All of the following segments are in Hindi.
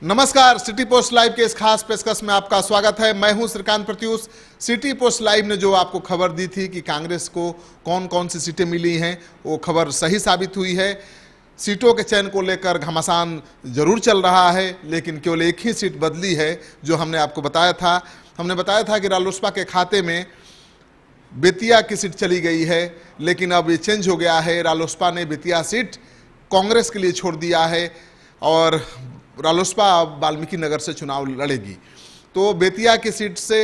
नमस्कार, सिटी पोस्ट लाइव के इस खास पेशकश में आपका स्वागत है। मैं हूं Shrikant Pratyush. City post live ने जो आपको खबर दी थी कि कांग्रेस को कौन कौन सी सीटें मिली हैं, वो खबर सही साबित हुई है। सीटों के चयन को लेकर घमासान जरूर चल रहा है, लेकिन केवल एक ही सीट बदली है जो हमने आपको बताया था। हमने बताया था कि रालोसपा के खाते में बेतिया की सीट चली गई है, लेकिन अब ये चेंज हो गया है। रालोसपा ने बेतिया सीट कांग्रेस के लिए छोड़ दिया है और रालोसपा अब वाल्मीकि नगर से चुनाव लड़ेगी। तो बेतिया की सीट से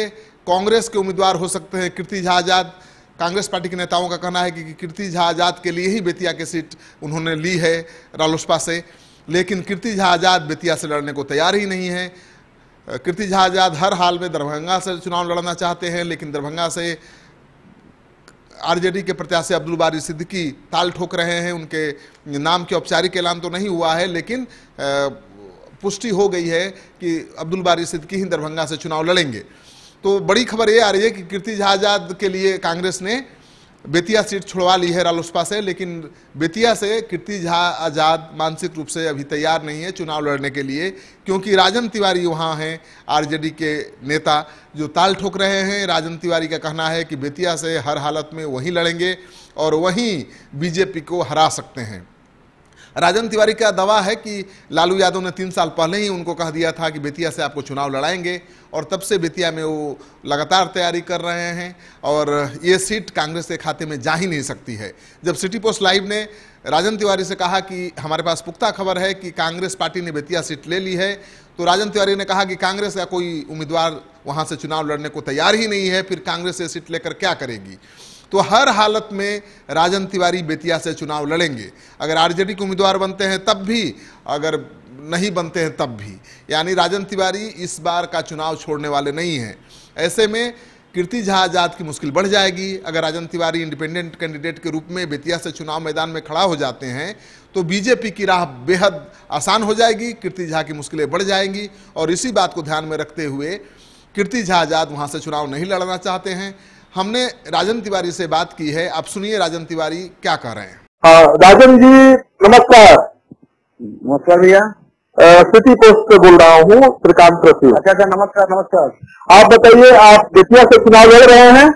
कांग्रेस के उम्मीदवार हो सकते हैं कीर्ति झा आजाद। कांग्रेस पार्टी के नेताओं का कहना है कि कीर्ति झा आजाद के लिए ही बेतिया की सीट उन्होंने ली है रालोसपा से, लेकिन कीर्ति झा आजाद बेतिया से लड़ने को तैयार ही नहीं है। कीर्ति झा आजाद हर हाल में दरभंगा से चुनाव लड़ना चाहते हैं, लेकिन दरभंगा से आरजेडी के प्रत्याशी अब्दुल बारी सिद्दीकी ताल ठोक रहे हैं। उनके नाम के औपचारिक ऐलान तो नहीं हुआ है, लेकिन पुष्टि हो गई है कि अब्दुल बारी सिद्दीकी ही दरभंगा से चुनाव लड़ेंगे। तो बड़ी खबर ये आ रही है कि कीर्ति झा आजाद के लिए कांग्रेस ने बेतिया सीट छुड़वा ली है रालोसपा से, लेकिन बेतिया से कीर्ति झा आजाद मानसिक रूप से अभी तैयार नहीं है चुनाव लड़ने के लिए, क्योंकि राजन तिवारी वहाँ हैं, आरजेडी के नेता जो ताल ठोक रहे हैं। राजन तिवारी का कहना है कि बेतिया से हर हालत में वहीं लड़ेंगे और वहीं बीजेपी को हरा सकते हैं। राजन तिवारी का दावा है कि लालू यादव ने 3 साल पहले ही उनको कह दिया था कि बेतिया से आपको चुनाव लड़ाएंगे, और तब से बेतिया में वो लगातार तैयारी कर रहे हैं और ये सीट कांग्रेस के खाते में जा ही नहीं सकती है। जब सिटी पोस्ट लाइव ने राजन तिवारी से कहा कि हमारे पास पुख्ता खबर है कि कांग्रेस पार्टी ने बेतिया सीट ले ली है, तो राजन तिवारी ने कहा कि कांग्रेस का कोई उम्मीदवार वहाँ से चुनाव लड़ने को तैयार ही नहीं है, फिर कांग्रेस ये सीट लेकर क्या करेगी। तो हर हालत में राजन तिवारी बेतिया से चुनाव लड़ेंगे। अगर आरजेडी के उम्मीदवार बनते हैं तब भी, अगर नहीं बनते हैं तब भी, यानी राजन तिवारी इस बार का चुनाव छोड़ने वाले नहीं हैं। ऐसे में कीर्ति झा आजाद की मुश्किल बढ़ जाएगी। अगर राजन तिवारी इंडिपेंडेंट कैंडिडेट के रूप में बेतिया से चुनाव मैदान में खड़ा हो जाते हैं तो बीजेपी की राह बेहद आसान हो जाएगी, कीर्ति झा की मुश्किलें बढ़ जाएंगी। और इसी बात को ध्यान में रखते हुए कीर्ति झा आजाद वहाँ से चुनाव नहीं लड़ना चाहते हैं। हमने राजन तिवारी से बात की है, आप सुनिए राजन तिवारी क्या कह रहे हैं। राजन जी नमस्कार। नमस्कार भैया, सिटी पोस्ट से बोल रहा हूँ, श्रीकांत प्रत्यूष। अच्छा, नमस्कार नमस्कार। आप बताइए, आप बेतिया से चुनाव लड़ रहे हैं?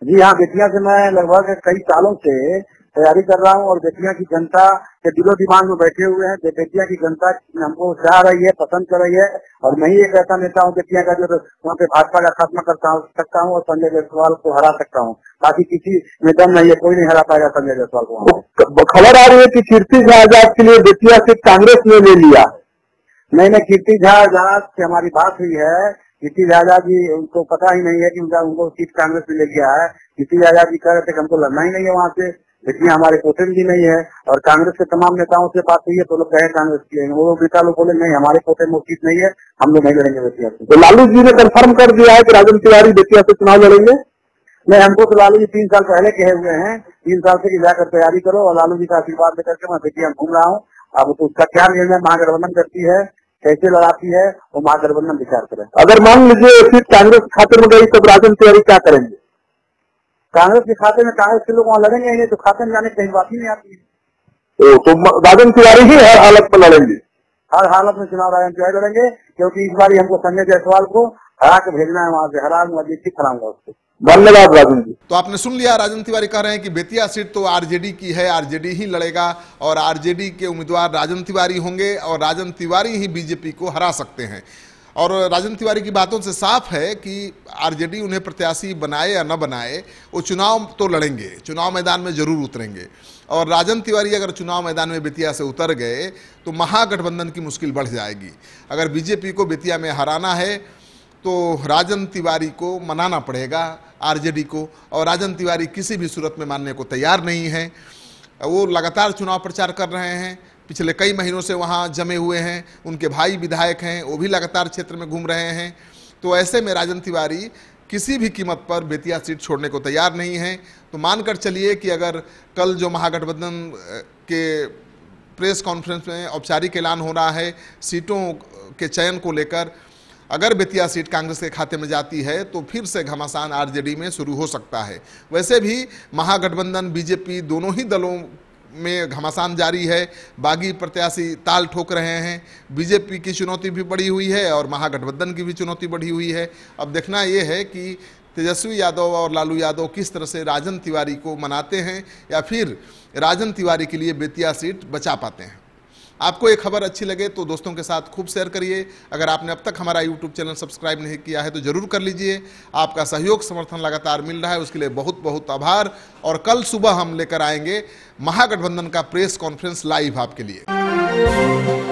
जी हाँ, बेतिया से मैं लगभग कई सालों से तैयारी कर रहा हूँ और बेतिया की जनता के दिलो दिमाग में बैठे हुए हैं। बेतिया की जनता हमको चाह रही है, पसंद कर रही है, और मैं ही एक ऐसा नेता हूँ बेतिया का जो वहाँ पे भाजपा का खात्मा कर सकता हूँ और संजय जायसवाल को हरा सकता हूँ। बाकी किसी में दम नहीं है, कोई नहीं हरा पाएगा संजय जायसवाल को। खबर आ रही है कि कीर्ति झा आजाद के लिए बेतिया से कांग्रेस ने ले लिया। नहीं, कीर्ति झा आजाद से हमारी बात हुई है। कीर्ति झा आजाद जी, उनको पता ही नहीं है कि उनको सीट कांग्रेस में ले गया है। कीर्ति झा आजाद जी कह रहे थे कि हमको लड़ना ही नहीं है वहाँ से, बेतिया हमारे कोटे में भी नहीं है। और कांग्रेस के तमाम नेताओं से बात हुई है तो लोग कहे कांग्रेस की, वो नेता लोग बोले नहीं, हमारे कोटे में सीट नहीं है, हम लोग नहीं लड़ेंगे बेतिया से। तो लालू जी ने कंफर्म कर दिया है कि राजन तिवारी बेतिया से चुनाव लड़ेंगे? नहीं, हमको तो लालू जी 3 साल पहले कहे हुए हैं, 3 साल से जाकर तैयारी करो, और लालू जी का आशीर्वाद लेकर के मैं बेतिया घूम रहा हूँ। अब तो उसका क्या निर्णय महागठबंधन करती है, कैसे लड़ाती है, वो महागठबंधन विचार करे। अगर मान लीजिए सीट कांग्रेस खाते में गई तब राजन तिवारी क्या करेंगे? कांग्रेस के खाते में कांग्रेस के लोग वहाँ लड़ेंगे ही नहीं, तो खाते में जाने की कहीं बात ही नहीं आती है। तो राजन तिवारी ही हर हालत में लड़ेंगे? हर हालत में चुनाव राजन तिवारी लड़ेंगे, क्योंकि इस बार हमको संजय जायसवाल को हरा के भेजना है, वहाँ से हराऊंगा, जीत कराऊंगा उसको। धन्यवाद राजन जी। तो आपने सुन लिया, राजन तिवारी कह रहे हैं कि बेतिया सीट तो आरजेडी की है, आरजेडी ही लड़ेगा और आरजेडी के उम्मीदवार राजन तिवारी होंगे और राजन तिवारी ही बीजेपी को हरा सकते हैं। और राजन तिवारी की बातों से साफ है कि आरजेडी उन्हें प्रत्याशी बनाए या न बनाए, वो चुनाव तो लड़ेंगे, चुनाव मैदान में जरूर उतरेंगे। और राजन तिवारी अगर चुनाव मैदान में बेतिया से उतर गए तो महागठबंधन की मुश्किल बढ़ जाएगी। अगर बीजेपी को बेतिया में हराना है तो राजन तिवारी को मनाना पड़ेगा आरजेडी को, और राजन तिवारी किसी भी सूरत में मानने को तैयार नहीं है। वो लगातार चुनाव प्रचार कर रहे हैं, पिछले कई महीनों से वहाँ जमे हुए हैं। उनके भाई विधायक हैं, वो भी लगातार क्षेत्र में घूम रहे हैं। तो ऐसे में राजन तिवारी किसी भी कीमत पर बेतिया सीट छोड़ने को तैयार नहीं है। तो मानकर चलिए कि अगर कल जो महागठबंधन के प्रेस कॉन्फ्रेंस में औपचारिक ऐलान हो रहा है सीटों के चयन को लेकर, अगर बेतिया सीट कांग्रेस के खाते में जाती है तो फिर से घमासान आरजेडी में शुरू हो सकता है। वैसे भी महागठबंधन बीजेपी दोनों ही दलों में घमासान जारी है, बागी प्रत्याशी ताल ठोक रहे हैं, बीजेपी की चुनौती भी बढ़ी हुई है और महागठबंधन की भी चुनौती बढ़ी हुई है। अब देखना ये है कि तेजस्वी यादव और लालू यादव किस तरह से राजन तिवारी को मनाते हैं या फिर राजन तिवारी के लिए बेतिया सीट बचा पाते हैं। आपको ये खबर अच्छी लगे तो दोस्तों के साथ खूब शेयर करिए। अगर आपने अब तक हमारा यूट्यूब चैनल सब्सक्राइब नहीं किया है तो जरूर कर लीजिए। आपका सहयोग समर्थन लगातार मिल रहा है, उसके लिए बहुत बहुत आभार। और कल सुबह हम लेकर आएंगे महागठबंधन का प्रेस कॉन्फ्रेंस लाइव आपके लिए।